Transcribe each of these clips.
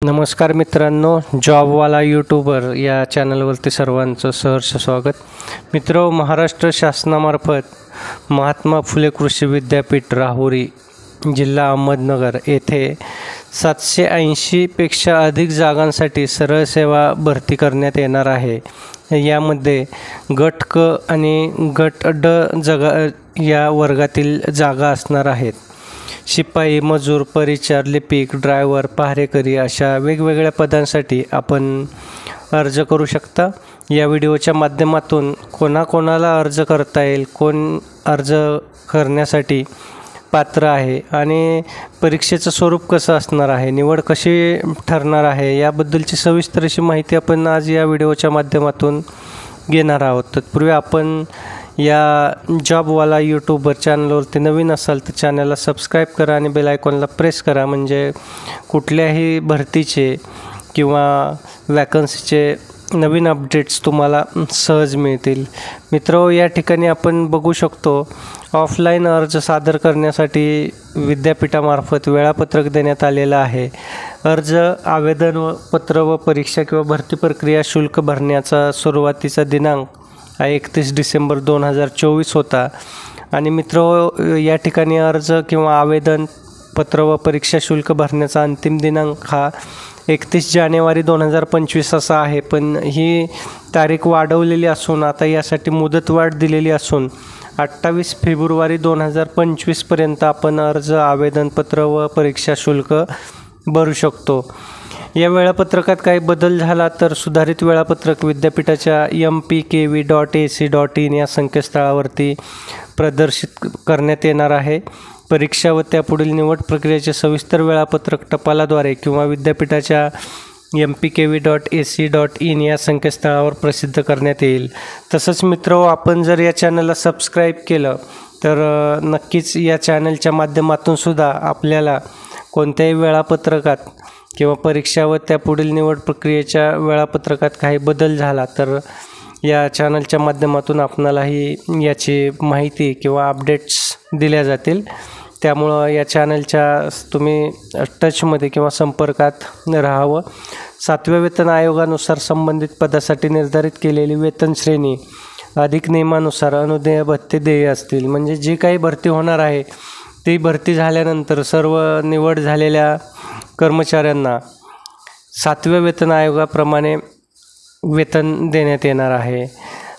नमस्कार मित्रांनो, जॉबवाला यूट्यूबर या चॅनलवरती सर्वांचं सहर्ष स्वागत. मित्र, महाराष्ट्र शासनामार्फत महात्मा फुले कृषी विद्यापीठ राहुरी, जिल्हा अहमदनगर येथे 780 पेक्षा अधिक जागांसाठी सरळ सेवा भरती करण्यात येणार आहे. यामध्ये गट क आणि गट ड या वर्गातील जागा असणार आहेत. शिपाई, मजूर, परिचार, लिपिक, ड्रायव्हर, पहारेकरी अशा वेगवेगळ्या पदांसाठी आपण अर्ज करू शकता. या व्हिडिओच्या माध्यमातून कोणाकोणाला अर्ज करता येईल, कोण अर्ज करण्यासाठी पात्र आहे आणि परीक्षेचं स्वरूप कसं असणार आहे, निवड कशी ठरणार आहे, याबद्दलची सविस्तर अशी माहिती आपण आज या व्हिडिओच्या माध्यमातून घेणार आहोत. तत्पूर्वी आपण या जॉबवाला यूट्यूबर चॅनलवरती नवीन असाल तर चॅनलला सबस्क्राईब करा आणि बेल आयकॉनला प्रेस करा, म्हणजे कुठल्याही भरतीचे किंवा वॅकन्सीचे नवीन अपडेट्स तुम्हाला सहज मिळतील. मित्र, या ठिकाणी आपण बघू शकतो ऑफलाईन अर्ज सादर करण्यासाठी विद्यापीठामार्फत वेळापत्रक देण्यात आलेलं आहे. अर्ज, आवेदन व पत्र व परीक्षा किंवा भरती प्रक्रिया शुल्क भरण्याचा सुरुवातीचा दिनांक 31 डिसेंबर 2024 होता. आणि मित्र, या ठिकाणी अर्ज किंवा आवेदन पत्र व परीक्षा शुल्क भरण्याचा अंतिम दिनांक हा 31 जानेवारी 2025 असा आहे. पण ही तारीख वाढवलेली असून आता यासाठी मुदतवाढ दिलेली असून 28 फेब्रुवारी 2025पर्यंत आपण अर्ज, आवेदनपत्र व परीक्षा शुल्क भरू शकतो. या वेळापत्रकात काही बदल झाला तर सुधारित वेळापत्रक विद्यापीठाच्या mpkv.ac.in या संकेतस्थळावरती प्रदर्शित करण्यात येणार आहे. परीक्षा व त्यापुढील निवड प्रक्रियेचे सविस्तर वेळापत्रक टपालाद्वारे किंवा विद्यापीठाच्या mpkv.ac.in या संकेतस्थळावर प्रसिद्ध करण्यात येईल. तसंच मित्र, आपण जर या चॅनलला सबस्क्राईब केलं तर नक्कीच या चॅनलच्या माध्यमातून सुद्धा आपल्याला कोणत्याही वेळापत्रकात किंवा परीक्षा व त्यापुढील निवड प्रक्रियेच्या वेळापत्रकात काही बदल झाला तर या चॅनलच्या माध्यमातून आपणालाही याची माहिती किंवा अपडेट्स दिल्या जातील. त्यामुळं या चॅनलच्या तुम्ही टचमध्ये किंवा संपर्कात राहावं. 7व्या वेतन आयोगानुसार संबंधित पदासाठी निर्धारित केलेली वेतन श्रेणी अधिक नियमानुसार अनुदेय भत्ते देय असतील. म्हणजे जी काही भरती होणार आहे ती भरती झाल्यानंतर सर्व निवड झालेल्या कर्मचाऱ्यांना 7व्या वेतन आयोगाप्रमाणे वेतन देण्यात येणार आहे.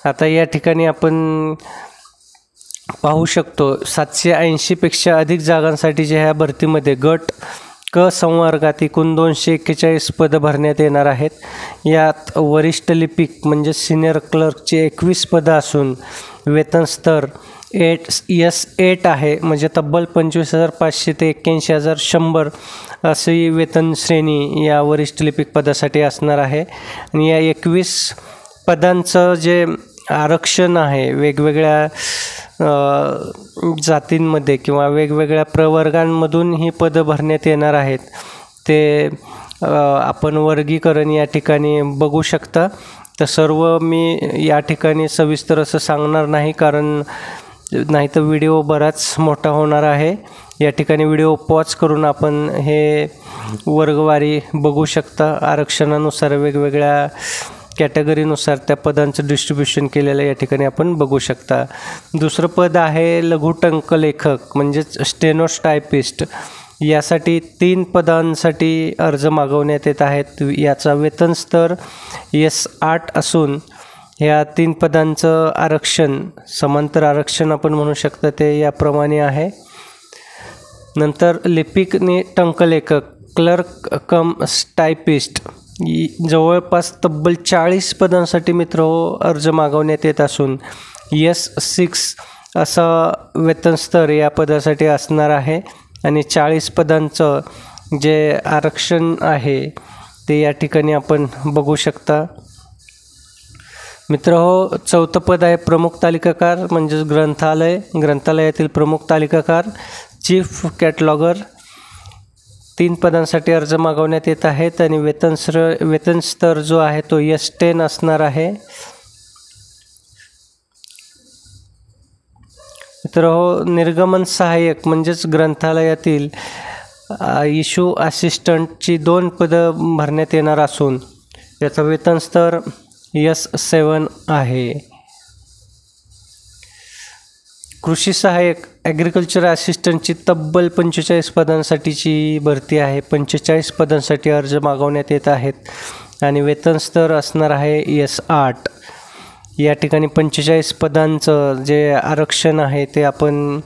आता या ठिकाणी आपण पाहू शकतो 780 पेक्षा अधिक जागांसाठी जे ह्या भरतीमध्ये गट क संवर्गात एकूण 241 पदं भरण्यात येणार आहेत. यात वरिष्ठ लिपिक म्हणजे सिनियर क्लर्कचे 21 पदं असून वेतन स्तर S8 आहे, म्हणजे तब्बल 25,500 ते 81,100 अशी वेतन श्रेणी या वरिष्ठ लिपिक पदासाठी असणार आहे. आणि या 21 पदांचं जे आरक्षण आहे वेगवेगळ्या जातींमध्ये किंवा वेगवेगळ्या प्रवर्गांमधून ही पदं भरण्यात येणार आहेत. ते आपण वर्गीकरण या ठिकाणी बघू शकता. तर सर्व मी या ठिकाणी सविस्तर असं सांगणार नाही, कारण नाही तर व्हिडिओ बराच मोठा होणार आहे. या ठिकाणी व्हिडिओ पॉज करून आपण हे वर्गवारी बघू शकता. आरक्षणानुसार वेगवेगळ्या कॅटेगरीनुसार त्या पदांचं डिस्ट्रीब्युशन केलेलं या ठिकाणी आपण बघू शकता. दुसरं पद आहे लघुटंक लेखक म्हणजेच स्टेनोटायपिस्ट. यासाठी 3 पदांसाठी अर्ज मागवण्यात येत आहेत. याचा वेतन स्तर S8 असून ह्या 3 पदांचं आरक्षण, समांतर आरक्षण आपण म्हणू शकता, ते याप्रमाणे आहे. नंतर लिपिक आणि टंकलेखक क्लर्क कम टायपिस्ट जवळपास तब्बल 40 पदांसाठी मित्र अर्ज मागवण्यात येत असून S6 असं वेतन स्तर या पदासाठी असणार आहे. आणि 40 पदांचं जे आरक्षण आहे ते या ठिकाणी आपण बघू शकता. मित्र, 4थं पद आहे प्रमुख तालिकाकार म्हणजेच ग्रंथालयातील प्रमुख तालिकाकार, चीफ कॅटलॉगर. 3 पदांसाठी अर्ज मागवण्यात येत आहेत आणि वेतन स्तर जो आहे तो S10 असणार आहे. मित्र, निर्गमन सहाय्यक म्हणजेच ग्रंथालयातील इशू असिस्टंटची 2 पदं भरण्यात येणार असून याचं वेतन स्तर S7 आहे. कृषी सहाय्यक ॲग्रिकल्चर असिस्टंटची तब्बल 45 पदांसाठीची भरती आहे. 45 पदांसाठी अर्ज मागवण्यात येत आहेत आणि वेतन स्तर असणार आहे S8. या ठिकाणी 45 पदांचं जे आरक्षण आहे ते आपण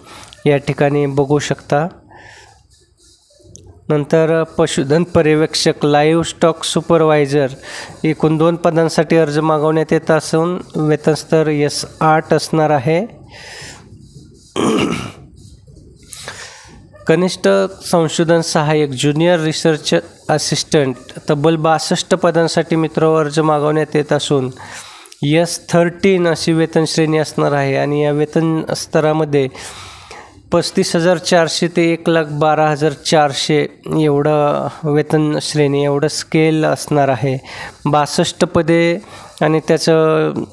या ठिकाणी बघू शकता. नंतर पशुधन पर्यवेक्षक लाईव्ह स्टॉक सुपरवायझर एकूण 2 पदांसाठी अर्ज मागवण्यात येत असून वेतन स्तर S8 असणार आहे. कनिष्ठ संशोधन सहाय्यक ज्युनियर रिसर्च असिस्टंट तब्बल 62 पदांसाठी मित्र अर्ज मागवण्यात येत असून S13 अशी वेतन श्रेणी असणार आहे आणि या वेतन स्तरामध्ये 35,400 ते 1,12,400 एवढं वेतन श्रेणी एवढं स्केल असणार आहे. 62 पदे आणि त्याचं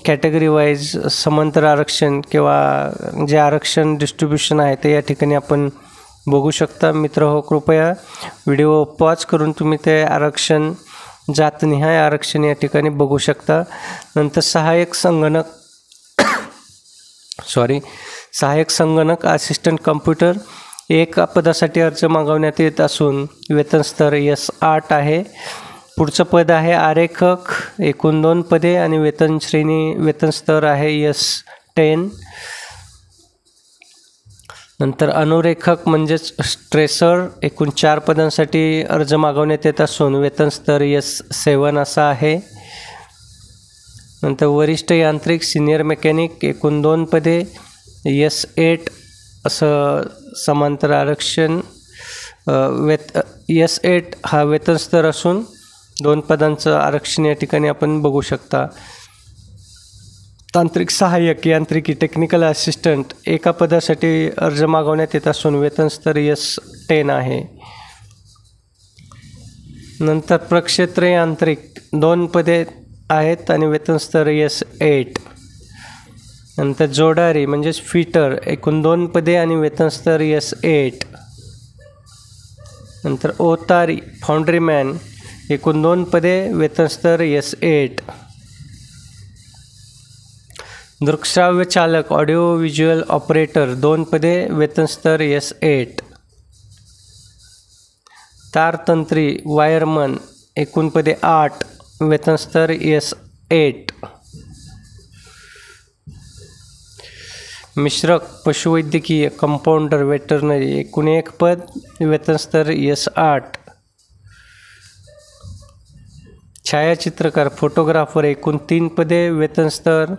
कॅटेगरी वाईज समांतर आरक्षण किंवा जे आरक्षण डिस्ट्रीब्युशन आहे ते या ठिकाणी आपण बघू शकता. मित्र हो, कृपया व्हिडिओ पॉज करून तुम्ही ते आरक्षण जातनिहाय आरक्षण या ठिकाणी बघू शकता. नंतर सहाय्यक संगणक असिस्टंट कम्प्युटर 1 पदासाठी अर्ज मागवण्यात येत असून वेतन स्तर S8 आहे. पुढचं पद आहे आरेखक, एकूण 2 पदे आणि वेतन स्तर आहे S10. नंतर अनुरेखक म्हणजेच स्ट्रेसर एकूण 4 पदांसाठी अर्ज मागवण्यात येत असून वेतन स्तर S7 असा आहे. नंतर वरिष्ठ यांत्रिक सिनियर मेकॅनिक एकूण 2 पदे S8 असं समांतर आरक्षण S8 हा वेतन स्तर असून 2 पदांचं आरक्षण या ठिकाणी आपण बघू शकता. तांत्रिक सहाय्यक यांत्रिकी टेक्निकल असिस्टंट 1 पदासाठी अर्ज मागवण्यात येत असून वेतन स्तर S10 आहे. नंतर प्रक्षेत्र यांत्रिक 2 पदे आहेत आणि वेतन स्तर S8. नंतर जोडारी म्हणजेच फिटर एकूण 2 पदे आणि वेतन स्तर S8. नंतर ओतारी फाउंड्रीमॅन एकूण 2 पदे वेतन स्तर S8. दृकश्राव्य चालक ऑडिओ व्हिज्युअल ऑपरेटर 2 पदे वेतन स्तर S8. तारतंत्री वायरमन एकूण पदे 8 वेतन स्तर S8. मिश्रक पशुवैद्यकीय कंपाऊंडर वेटरनरी एकूण 1 पद वेतन स्तर S8. छायाचित्रकार फोटोग्राफर एकूण 3 पदे वेतन स्तर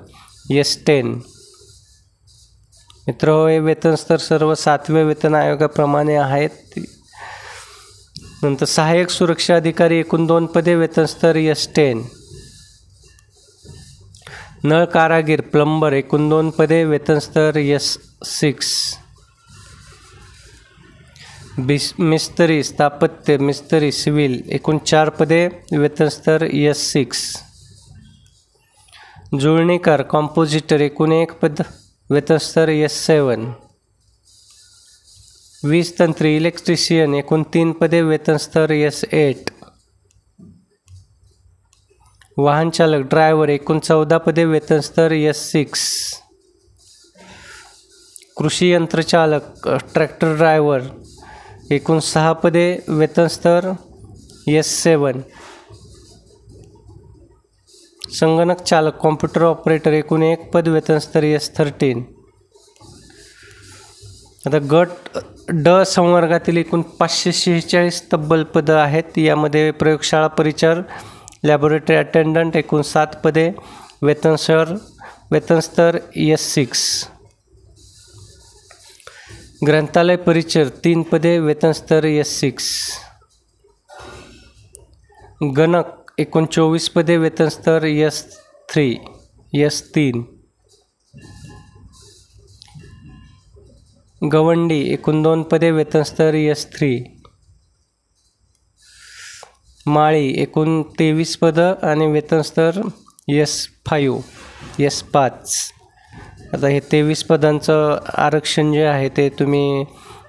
S10. मित्र हे वेतन स्तर सर्व 7व्या वेतन आयोगाप्रमाणे आहेत. नंतर सहाय्यक सुरक्षा अधिकारी एकूण 2 पदे वेतन स्तर S10. नळ कारागीर प्लंबर एकूण 2 पदे वेतन स्तर S6. मिस्त्री स्थापत्य मिस्त्री सिव्हिल एकूण 4 पदे वेतन स्तर S6. जुळणीकार कॉम्पोजिटर एकूण 1 पद वेतन स्तर S7. वीज तंत्री इलेक्ट्रिशियन एकूण 3 पदे वेतन स्तर S8. वाहन चालक ड्रायव्हर एकूण 14 पदे वेतन स्तर S6. कृषी यंत्रचालक ट्रॅक्टर ड्रायव्हर एकूण 6 पदे वेतन स्तर S7. संगणक चालक कॉम्प्युटर ऑपरेटर एकूण 1 पद वेतन स्तर S13. आता गट ड संवर्गातील एकूण 546 तब्बल पदं आहेत. यामध्ये प्रयोगशाळा परिचार लॅबोरेटरी अटेंडंट एकूण 7 पदे वेतन स्तर S6. ग्रंथालय परिचर 3 पदे वेतन स्तर S6. गणक एकूण 24 पदे वेतन स्तर S3. गवंडी एकूण 2 पदे वेतन स्तर S3. माळी एकूण 23 पदं आणि वेतन स्तर S5. आता हे 23 पदांचं आरक्षण जे आहे ते तुम्ही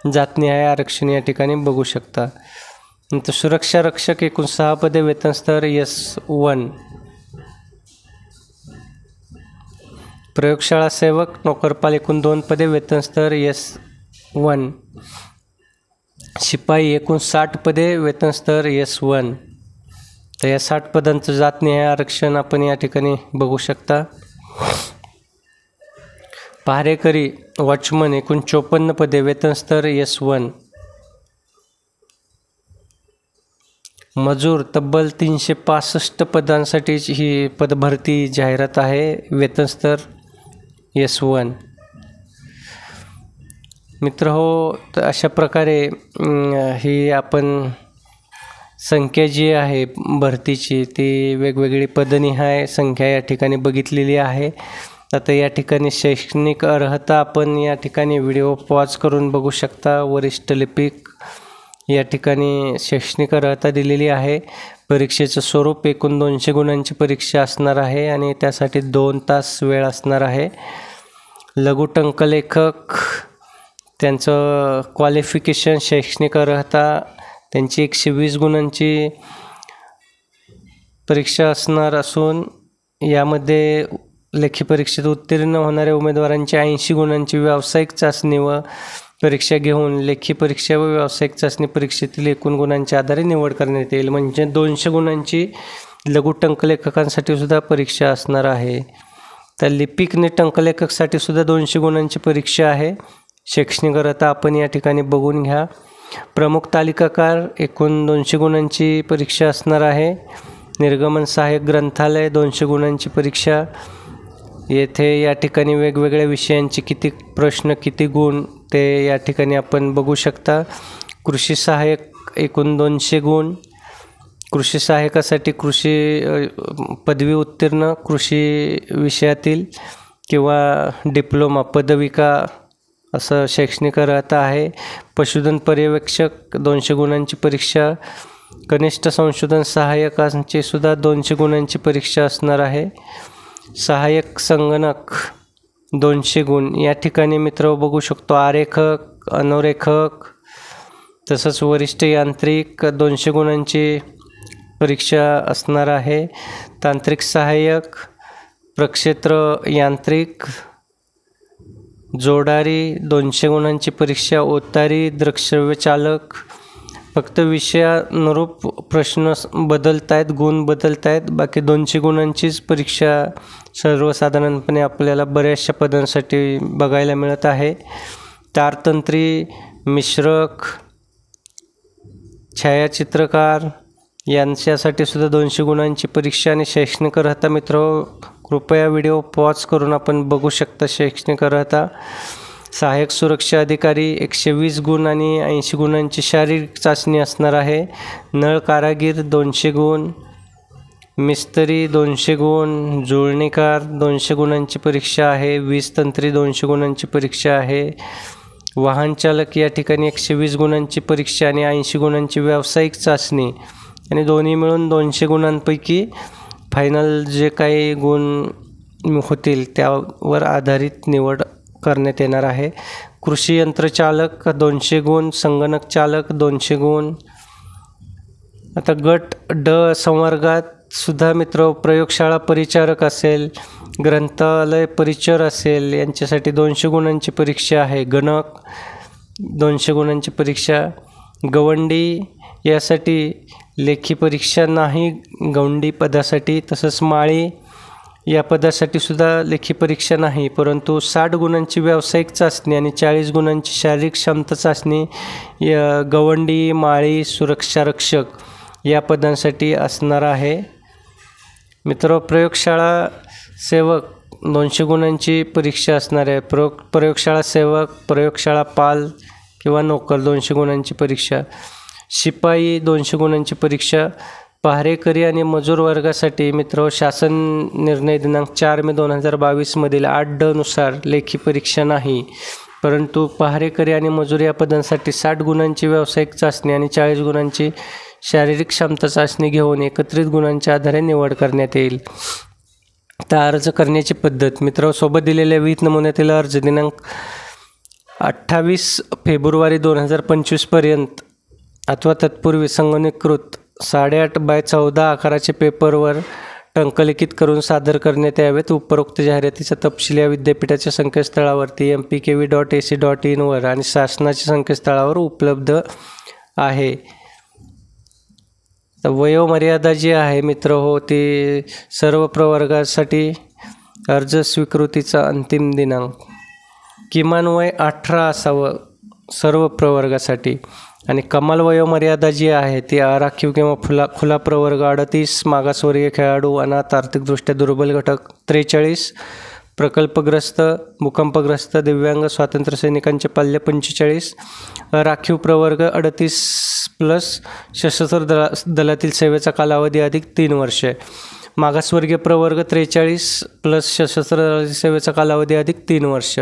जातनिहाय आरक्षण या ठिकाणी बघू शकता. नंतर सुरक्षा रक्षक एकूण 6 पदे, वेतन स्तर S1. प्रयोगशाळा सेवक नोकरपाल एकूण 2 पदे, वेतन स्तर S1. शिपाई एकूण 60 पदे, वेतन स्तर S1. तर या 60 पदांचं जातनिहाय आरक्षण आपण या ठिकाणी बघू शकता. पहारेकरी वॉचमन एकूण 54 पदे, वेतन स्तर S1. मजूर तब्बल 365 पदांसाठी ही पदभरती जाहिरात आहे, वेतन स्तर S1. मित्र हो, तर अशा प्रकारे ही आपण संख्या जी आहे भरतीची ती वेगवेगळी पदनिहाय संख्या या ठिकाणी बघितलेली आहे. आता या ठिकाणी शैक्षणिक अर्हता आपण या ठिकाणी व्हिडिओ पॉज करून बघू शकता. वरिष्ठ लिपिक या ठिकाणी शैक्षणिक अर्हता दिलेली आहे. परीक्षेचं स्वरूप एकूण 200 गुणांची परीक्षा असणार आहे आणि त्यासाठी 2 तास वेळ असणार आहे. लघु टंकलेखक त्यांचं क्वालिफिकेशन शैक्षणिक अर्हता त्यांची 120 गुणांची परीक्षा असणार असून यामध्ये लेखी परीक्षेत उत्तीर्ण होणाऱ्या उमेदवारांची 80 गुणांची व्यावसायिक चाचणी व परीक्षा घेऊन लेखी परीक्षा व व्यावसायिक चाचणी परीक्षेतील एकूण गुणांच्या आधारे निवड करण्यात येईल. म्हणजे 200 गुणांची लघु टंकलेखकांसाठी सुद्धा परीक्षा असणार आहे. तर लिपिक आणि टंकलेखकसाठी सुद्धा 200 गुणांची परीक्षा आहे. शैक्षणिक अर्हता आपण या ठिकाणी बघून घ्या. प्रमुख तालिकाकार एकूण 200 गुणांची परीक्षा असणार आहे. निर्गमन सहाय्यक ग्रंथालय 200 गुणांची परीक्षा. येथे या ठिकाणी वेगवेगळ्या विषयांचे किती प्रश्न किती गुण ते या ठिकाणी आपण बघू शकता. कृषी सहाय्यक एकूण 200 गुण. कृषी सहाय्यकासाठी कृषी पदवी उत्तीर्ण कृषी विषयातील किंवा डिप्लोमा पदविका असं शैक्षणिक अर्हता आहे. पशुधन पर्यवेक्षक 200 गुणांची परीक्षा. कनिष्ठ संशोधन सहाय्यकांची सुद्धा 200 गुणांची परीक्षा असणार आहे. सहाय्यक संगणक 200 गुण. या ठिकाणी मित्र बघू शकतो आरेखक अनुरेखक तसंच वरिष्ठ यांत्रिक 200 गुणांची परीक्षा असणार आहे. तांत्रिक सहाय्यक प्रक्षेत्र यांत्रिक जोडारी 200 गुणांची परीक्षा. ओतारी दृकश्राव्य चालक. फक्त विषयानुरूप प्रश्न बदलत आहेत, गुण बदलत आहेत. बाकी 200 गुणांचीच परीक्षा सर्वसाधारणपणे आपल्याला बऱ्याचशा पदांसाठी बघायला मिळत आहे. तारतंत्री मिश्रक छायाचित्रकार यांच्यासाठी सुद्धा 200 गुणांची परीक्षा आणि शैक्षणिक अर्हता. मित्र कृपया व्हिडिओ पॉज करून आपण बघू शकता शैक्षणिक अर्हता. सहाय्यक सुरक्षा अधिकारी 120 गुण आणि 80 गुणांची शारीरिक चाचणी असणार आहे. नळ कारागीर 200 गुण. मिस्त्री 200 गुण. जुळणीकार 200 गुणांची परीक्षा आहे. वीज तंत्री 200 गुणांची परीक्षा आहे. वाहन चालक या ठिकाणी 120 गुणांची परीक्षा आणि 80 गुणांची व्यावसायिक चाचणी आणि दोन्ही मिळून 200 गुणांपैकी फायनल जे काही गुण होतील त्यावर आधारित निवड करण्यात येणार आहे. कृषी यंत्रचालक 200 गुण. संगणक चालक 200 गुण. आता गट ड संवर्गात सुद्धा मित्र प्रयोगशाळा परिचारक असेल, ग्रंथालय परिचर असेल यांच्यासाठी 200 गुणांची परीक्षा आहे. गणक 200 गुणांची परीक्षा. गवंडी यासाठी लेखी परीक्षा नाही गवंडी पदासाठी. तसंच माळी या पदासाठी सुद्धा लेखी परीक्षा नाही, परंतु 60 गुणांची व्यावसायिक चाचणी आणि 40 गुणांची शारीरिक क्षमता चाचणी या गवंडी माळी सुरक्षारक्षक या पदांसाठी असणार आहे. मित्र प्रयोगशाळा सेवक 200 गुणांची परीक्षा असणार आहे. प्रयोगशाळा सेवक, प्रयोगशाळा पाल किंवा नोकर 200 गुणांची परीक्षा. शिपाई 200 गुणांची परीक्षा. पहारेकरी आणि मजूर वर्गासाठी मित्र शासन निर्णय दिनांक 4 मे 2022 मधील 8 ड नुसार लेखी परीक्षा नाही, परंतु पहारेकरी आणि मजूर या पदांसाठी 60 गुणांची व्यावसायिक चाचणी आणि 40 गुणांची शारीरिक क्षमता चाचणी घेऊन एकत्रित गुणांच्या आधारे निवड करण्यात येईल. तर अर्ज करण्याची पद्धत मित्र सोबत दिलेल्या विहित नमुन्यातील अर्ज दिनांक 28 फेब्रुवारी 2025पर्यंत अथवा तत्पूर्वी संगणकीकृत 8.5x14 आकाराचे पेपरवर टंकलिखित करून सादर करण्यात यावेत। उपरोक्त जाहिरातीचा तपशील या विद्यापीठाच्या संकेतस्थळावरती mpkv.ac.in वर आणि शासनाच्या संकेतस्थळावर उपलब्ध आहे। तर वयोमर्यादा जी आहे मित्र हो, ती सर्व प्रवर्गासाठी अर्ज स्वीकृतीचा अंतिम दिनांक किमान वय 18 असावं सर्व प्रवर्गासाठी आणि कमाल वयोमर्यादा जी आहे ती आराखीव किंवा खुला प्रवर्ग 38, मागासवर्गीय खेळाडू, अनाथ, आर्थिकदृष्ट्या दुर्बल घटक 43, प्रकल्पग्रस्त, भूकंपग्रस्त, दिव्यांग, स्वातंत्र्य सैनिकांचे पाल्य 45, राखीव प्रवर्ग 38+ सशस्त्र दलातील सेवेचा कालावधी अधिक 3 वर्षे, मागासवर्गीय प्रवर्ग 43+ सशस्त्र दलातील सेवेचा कालावधी अधिक 3 वर्ष,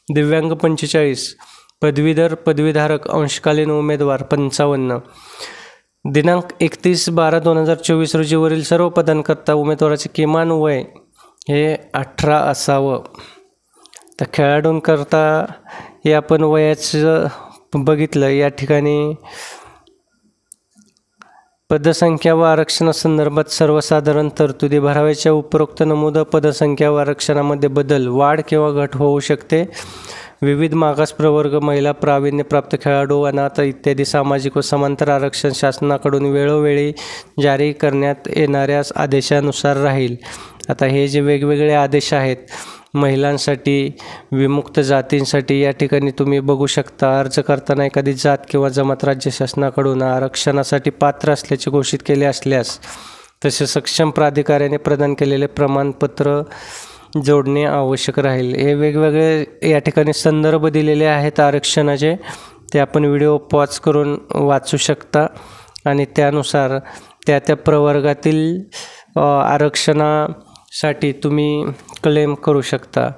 दिव्यांग 45, पदवीधर पदवीधारक अंशकालीन उमेदवार 55। दिनांक 31/12/2024 रोजीवरील सर्व पदांकरता उमेदवाराचे किमान वय हे 18 असावं। तर खेळाडूंकरता हे आपण वयाचं बघितलं। या ठिकाणी पदसंख्या व आरक्षणासंदर्भात सर्वसाधारण तरतुदी भराव्याच्या उपरोक्त नमूद पदसंख्या व आरक्षणामध्ये बदल, वाढ किंवा घट होऊ शकते। विविध मागास प्रवर्ग, महिला, प्रावीण्यप्राप्त खेळाडू, अनाथ इत्यादी सामाजिक व समांतर आरक्षण शासनाकडून वेळोवेळी जारी करण्यात येणाऱ्या आदेशानुसार राहील। आता हे जे वेगवेगळे आदेश आहेत महिलांसाठी, विमुक्त जातींसाठी, या ठिकाणी तुम्ही बघू शकता। अर्ज करताना एखादी जात किंवा जमात राज्य शासनाकडून आरक्षणासाठी पात्र असल्याचे घोषित केले असल्यास तसे सक्षम प्राधिकाऱ्याने प्रदान केलेले प्रमाणपत्र जोडणे आवश्यक राहील। हे वेगवेगळे या ठिकाणी संदर्भ दिलेले आहेत आरक्षणाचे, ते आपण व्हिडिओ पॉज करून वाचू शकता आणि त्यानुसार त्या प्रवर्गातील आरक्षणासाठी तुम्ही क्लेम करू शकता।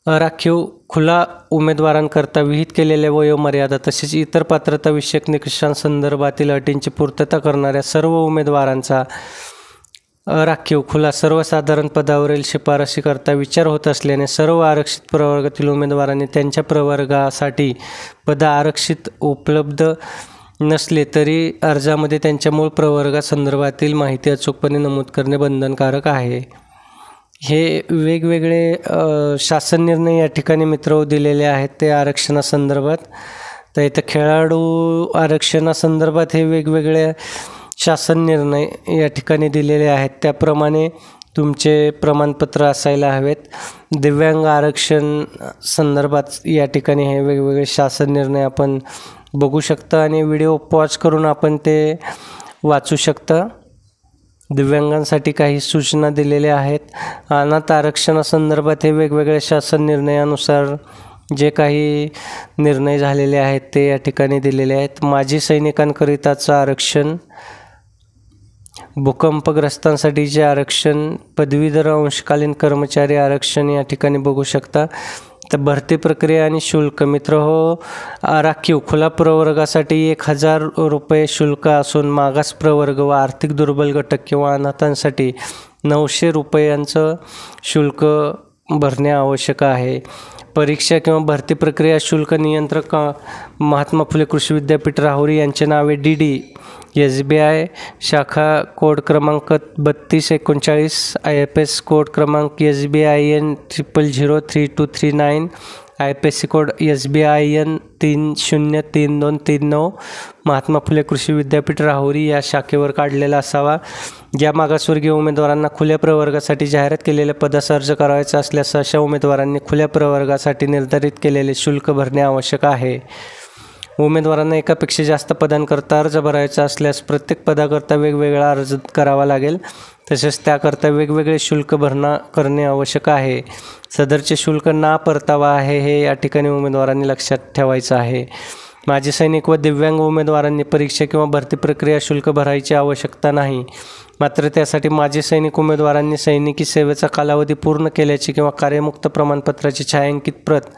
राखीव खुला उमेदवारांकरता विहित केलेल्या वयोमर्यादा तसेच इतर पात्रता विषयक निकषांसंदर्भातील अटींची पूर्तता करणाऱ्या सर्व उमेदवारांचा राखीव खुला सर्वसाधारण पदावरील शिफारशीकरता विचार होत असल्याने सर्व आरक्षित प्रवर्गातील उमेदवारांनी त्यांच्या प्रवर्गासाठी पद आरक्षित उपलब्ध नसले तरी अर्जामध्ये त्यांच्या मूळ प्रवर्गासंदर्भातील माहिती अचूकपणे नमूद करणे बंधनकारक आहे। हे वेगवेगळे शासन निर्णय या ठिकाणी मित्र दिलेले आहेत ते आरक्षणासंदर्भात। तर इथं खेळाडू आरक्षणासंदर्भात हे वेगवेगळे शासन निर्णय या ठिकाणी दिलेले आहेत, त्याप्रमाणे तुमचे प्रमाणपत्र असायला हवेत। दिव्यांग आरक्षण संदर्भात या ठिकाणी हे वेगवेगळे शासन निर्णय आपण बघू शकता आणि व्हिडिओ पॉज करून आपण ते वाचू शकता। दिव्यांगांसाठी काही सूचना दिलेल्या आहेत। अनाथ आरक्षणासंदर्भात हे वेगवेगळ्या शासन निर्णयानुसार जे काही निर्णय झालेले आहेत ते या ठिकाणी दिलेले आहेत। माजी सैनिकांकरिताचं आरक्षण, भूकंपग्रस्तांसाठीचे आरक्षण, पदवीधर अंशकालीन कर्मचारी आरक्षण या ठिकाणी बघू शकता। तर भरती प्रक्रिया आणि शुल्क मित्र हो, राखीव खुला प्रवर्गासाठी 1000 रुपये शुल्क असून मागास प्रवर्ग व आर्थिक दुर्बल घटक किंवा अनाथांसाठी 900 रुपयांचं शुल्क भरणे आवश्यक आहे। परीक्षा किंवा भरती प्रक्रिया शुल्क नियंत्रक महात्मा फुले कृषी विद्यापीठ राहुरी यांचे नावे DD SBI, शाखा कोड क्रमांक 3239, IFS कोड क्रमांक SBIN 003239, IFSC code SBIN 303239, Mahatma Phule Krishi Vidyapeeth Rahuri या शाखेवर काढलेला असावा। ज्या मागासवर्गीय उमेदवारांना खुल्या प्रवर्गासाठी जाहिरात केलेल्या पदास अर्ज करायचा असल्यास अशा उमेदवारांनी खुल्या प्रवर्गासाठी निर्धारित केलेले शुल्क भरणे आवश्यक आहे। उमेदवारांना एकापेक्षा जास्त पदांकरता अर्ज भरायचा असल्यास प्रत्येक पदाकरता वेगवेगळा अर्ज करावा लागेल, तसेच त्याकरता वेगवेगळे शुल्क करणे आवश्यक आहे। सदरचे शुल्क ना परतावा आहे हे या ठिकाणी उमेदवारांनी लक्षात ठेवायचं आहे। माजी सैनिक व दिव्यांग उमेदवारांनी परीक्षा किंवा भरती प्रक्रिया शुल्क भरायची आवश्यकता नाही, मात्र त्यासाठी माजी सैनिक उमेदवारांनी सैनिकी सेवेचा कालावधी पूर्ण केल्याची किंवा कार्यमुक्त प्रमाणपत्राची छायांकित प्रत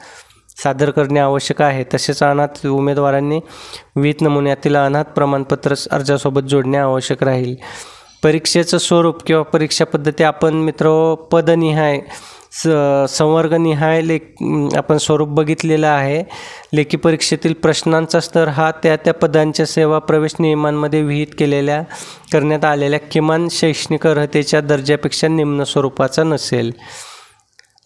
सादर करणे आवश्यक आहे। तसेच अनाथ उमेदवारांनी विहित नमुन्यातील अनाथ प्रमाणपत्र अर्जासोबत जोडणे आवश्यक राहील। परीक्षेचं स्वरूप किंवा परीक्षा पद्धती आपण मित्र पदनिहाय संवर्गनिहाय आपण स्वरूप बघितलेलं आहे. लेखी परीक्षेतील प्रश्नांचा स्तर हा त्या पदांच्या सेवा प्रवेश नियमांमध्ये विहित करण्यात आलेल्या किमान शैक्षणिक अर्हतेच्या दर्जापेक्षा निम्न स्वरूपाचा नसेल.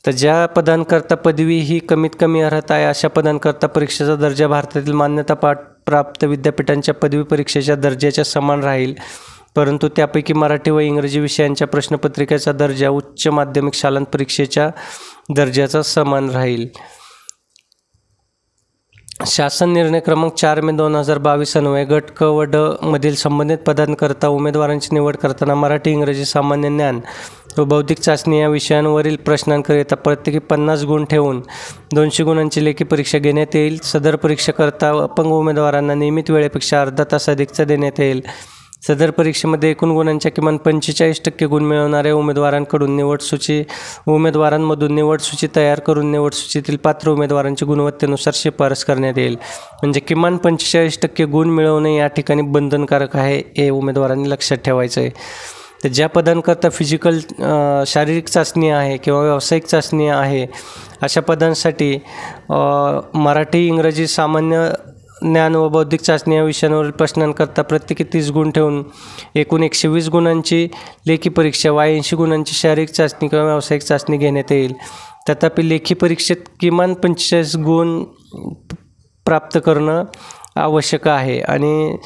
तर ज्या पदांकरता पदवी ही कमीत कमी अर्हता आहे अशा पदांकरता परीक्षेचा दर्जा भारतातील मान्यता प्राप्त विद्यापीठांच्या पदवी परीक्षेच्या दर्जाच्या समान राहील, परंतु त्यापैकी मराठी व इंग्रजी विषयांच्या प्रश्नपत्रिकेचा दर्जा उच्च माध्यमिक शालांत परीक्षेच्या दर्जाचा समान राहील. शासन निर्णय क्रमांक 4 मे 2022 अन्वये गट क व ड मधील संबंधित पदांकरता उमेदवारांची निवड करताना मराठी, इंग्रजी, सामान्य ज्ञान व बौद्धिक चाचणी या विषयांवरील प्रश्नांकरिता प्रत्येकी 50 गुण ठेवून 200 गुणांची लेखी परीक्षा घेण्यात येईल. सदर परीक्षेकरता अपंग उमेदवारांना नियमित वेळेपेक्षा अर्धा तास अधिकचा देण्यात येईल. सदर परीक्षेमध्ये एकूण गुणांच्या किमान 45% गुण मिळवणाऱ्या उमेदवारांमधून निवड सूची तयार करून निवड सूचीतील पात्र उमेदवारांची गुणवत्तेनुसार शिफारस करण्यात येईल. म्हणजे किमान 45% गुण मिळवणे या ठिकाणी बंधनकारक आहे, हे उमेदवारांनी लक्षात ठेवायचं आहे. तर ज्या पदांकरता शारीरिक चाचणी आहे किंवा व्यावसायिक चाचणी आहे अशा पदांसाठी मराठी, इंग्रजी, सामान्य ज्ञान व बौद्धिक चाचणी या विषयांवरील प्रश्नांकरता प्रत्येकी 30 गुण ठेवून एकूण 120 गुणांची लेखी परीक्षा व 80 गुणांची शारीरिक चाचणी किंवा व्यावसायिक चाचणी घेण्यात येईल. तथापि लेखी परीक्षेत किमान 45 गुण प्राप्त करणं आवश्यक आहे आणि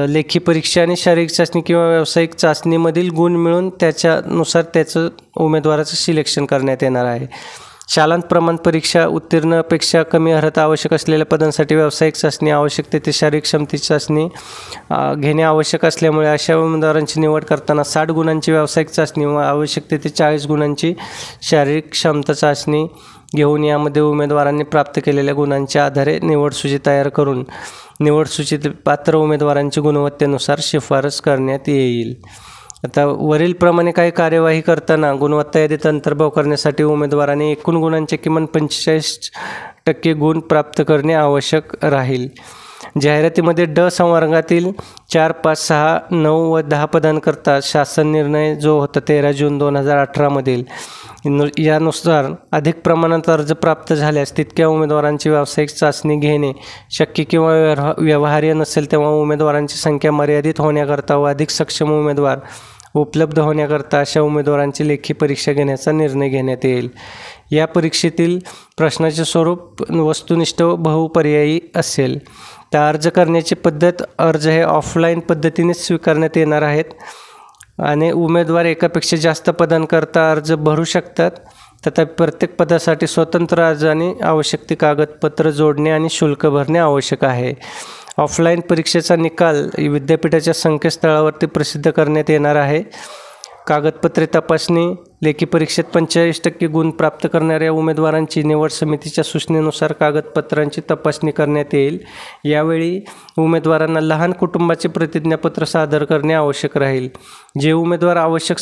लेखी परीक्षा आणि शारीरिक चाचणी किंवा व्यावसायिक चाचणीमधील गुण मिळून त्याचं उमेदवाराचं सिलेक्शन करण्यात येणार आहे. शालांत प्रमाण परीक्षा उत्तीर्णपेक्षा कमी अर्हता आवश्यक असलेल्या पदांसाठी व्यावसायिक चाचणी आवश्यक तेथे शारीरिक क्षमतेची चाचणी घेणे आवश्यक असल्यामुळे अशा उमेदवारांची निवड करताना 60 गुणांची व्यावसायिक चाचणी व आवश्यक तेथे 40 गुणांची शारीरिक क्षमता चाचणी घेऊन यामध्ये उमेदवारांनी प्राप्त केलेल्या गुणांच्या आधारे निवड सूची तयार करून निवड सूचीतील पात्र उमेदवारांची गुणवत्तेनुसार शिफारस करण्यात येईल. आता वरीलप्रमाणे काही कार्यवाही करताना गुणवत्ता यादीत अंतर्भाव करण्यासाठी उमेदवारांनी एकूण गुणांचे किमान 45% गुण प्राप्त करणे आवश्यक राहील. जाहिरातीमध्ये ड संवर्गातील 4, 5, 6, 9 व 10 पदांकरता शासन निर्णय जो होता 13 जून 2018 मधील यानुसार अधिक प्रमाणात अर्ज प्राप्त झाल्यास तितक्या उमेदवारांची व्यावसायिक चाचणी घेणे शक्य किंवा व्यवहार्य नसेल तेव्हा उमेदवारांची संख्या मर्यादित होण्याकरता व अधिक सक्षम उमेदवार उपलब्ध होण्याकरता अशा उमेदवारांची लेखी परीक्षा घेण्याचा निर्णय घेण्यात येईल. या परीक्षेतील प्रश्नाचे स्वरूप वस्तुनिष्ठ व बहुपर्यायी असेल. त्या अर्ज करण्याची पद्धत अर्ज हे ऑफलाईन पद्धतीने स्वीकारण्यात येणार आहेत आणि उमेदवार एकापेक्षा जास्त पदांकरता अर्ज भरू शकतात. तथापि प्रत्येक पदासाठी स्वतंत्र अर्ज आणि आवश्यक ती कागदपत्र जोडणे आणि शुल्क भरणे आवश्यक आहे. ऑफलाईन परीक्षेचा निकाल विद्यापीठाच्या संकेतस्थळावरती प्रसिद्ध करण्यात येणार आहे. कागदपत्रे तपासणी लेखी परीक्षेत 45% गुण प्राप्त करणाऱ्या उमेदवारांची निवड समितीच्या सूचनेनुसार कागदपत्रांची तपासणी करण्यात येईल. यावेळी उमेदवारांना लहान कुटुंबाचे प्रतिज्ञापत्र सादर करणे आवश्यक राहील. जे उमेदवार आवश्यक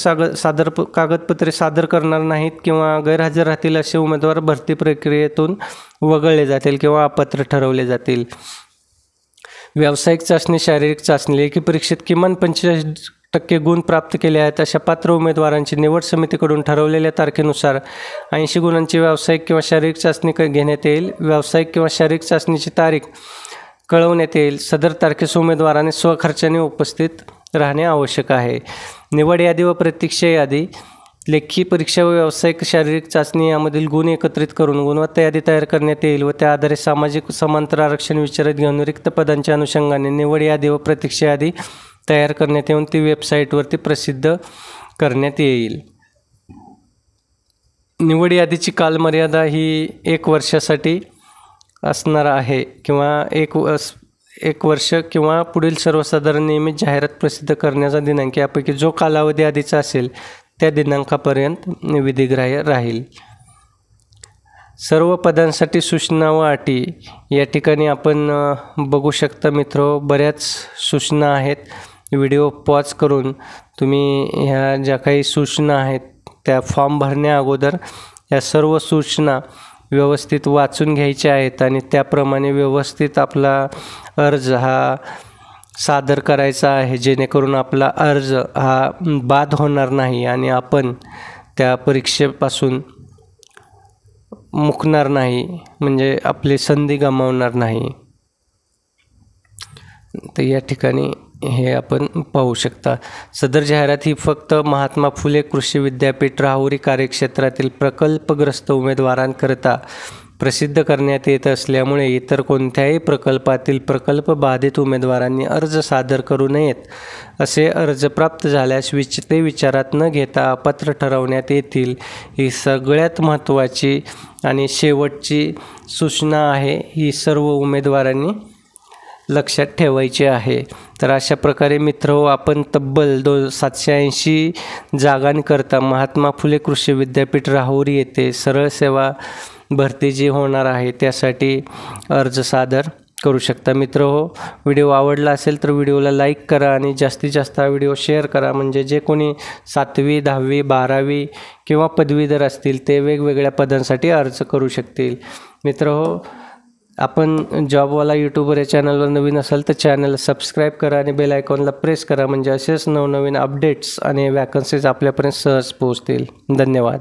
कागदपत्रे सादर करणार नाहीत किंवा गैरहजर राहतील असे उमेदवार भरती प्रक्रियेतून वगळले जातील किंवा अपात्र ठरवले जातील. व्यावसायिक चाचणी, शारीरिक चाचणी लेखी परीक्षेत किमान 45% गुण प्राप्त केले आहेत अशा पात्र उमेदवारांची निवड समितीकडून ठरवलेल्या तारखेनुसार 80 गुणांची व्यावसायिक किंवा शारीरिक चाचणी घेण्यात येईल. व्यावसायिक किंवा शारीरिक चाचणीची तारीख कळवण्यात येईल. सदर तारखेस उमेदवाराने स्वखर्चाने उपस्थित राहणे आवश्यक आहे. निवड यादी व प्रतीक्षा यादी लेखी परीक्षा व व्यावसायिक शारीरिक चाचणी यामधील गुण एकत्रित करून गुणवत्ता यादी तयार करण्यात येईल व त्या आधारे सामाजिक समांतर आरक्षण विचारात घेऊन रिक्त पदांच्या अनुषंगाने निवड यादी व प्रतीक्षा यादी तयार करण्यात येऊन ती वेबसाईटवरती प्रसिद्ध करण्यात येईल. निवड यादीची कालमर्यादा ही 1 वर्षासाठी असणार आहे किंवा एक वर्ष किंवा पुढील सर्वसाधारण नियमित जाहिरात प्रसिद्ध करण्याचा दिनांक यापैकी जो कालावधी आधीचा असेल त्या दिनांकापर्यंत विधिग्राह्य राहील. सर्व पदांसाठी सूचना व अटी या ठिकाणी आपण बघू शकता मित्रो. बऱ्याच सूचना आहेत. व्हिडिओ पॉज करून तुम्ही ह्या ज्या काही सूचना आहेत त्या फॉर्म भरण्या अगोदर या सर्व सूचना व्यवस्थित वाचून घ्यायच्या आहेत आणि त्याप्रमाणे व्यवस्थित आपला अर्ज हा सादर करायचा आहे, जेणेकरून आपला अर्ज हा बाद होणार नाही आणि आपण त्या परीक्षेपासून मुकणार नाही, म्हणजे आपली संधी गमावणार नाही. तर या ठिकाणी हे आपण पाहू शकता. सदर जाहिरात ही फक्त महात्मा फुले कृषी विद्यापीठ राहुरी कार्यक्षेत्रातील प्रकल्पग्रस्त उमेदवारांकरता प्रसिद्ध करण्यात येत असल्यामुळे इतर कोणत्याही प्रकल्पातील प्रकल्पबाधित उमेदवारांनी अर्ज सादर करू नयेत. असे अर्ज प्राप्त झाल्यास ते विचारात न घेता अपात्र ठरवण्यात येतील. ही सगळ्यात महत्त्वाची आणि शेवटची सूचना आहे, ही सर्व उमेदवारांनी लक्षात ठेवायचे आहे. तर अशा प्रकारे मित्रहो, आपण तब्बल 780 जागांकरता महात्मा फुले कृषी विद्यापीठ राहुरी येथे सरळ सेवा भरती जी होणार आहे त्यासाठी अर्ज सादर करू शकता. मित्रहो, व्हिडिओ आवडला असेल तर व्हिडिओला लाईक करा आणि जास्तीत जास्त हा व्हिडिओ शेअर करा, म्हणजे जे कोणी 7वी 10वी 12वी किंवा पदवीधर असतील ते वेगवेगळ्या पदांसाठी अर्ज करू शकतील. मित्रहो, आपण जॉबवाला यूट्यूबर या चॅनलवर नवीन असाल तर चॅनलला सबस्क्राईब करा आणि बेल आयकॉनला प्रेस करा, म्हणजे असेच नवनवीन अपडेट्स आणि वॅकन्सीज आपल्यापर्यंत सहज पोहोचतील. धन्यवाद.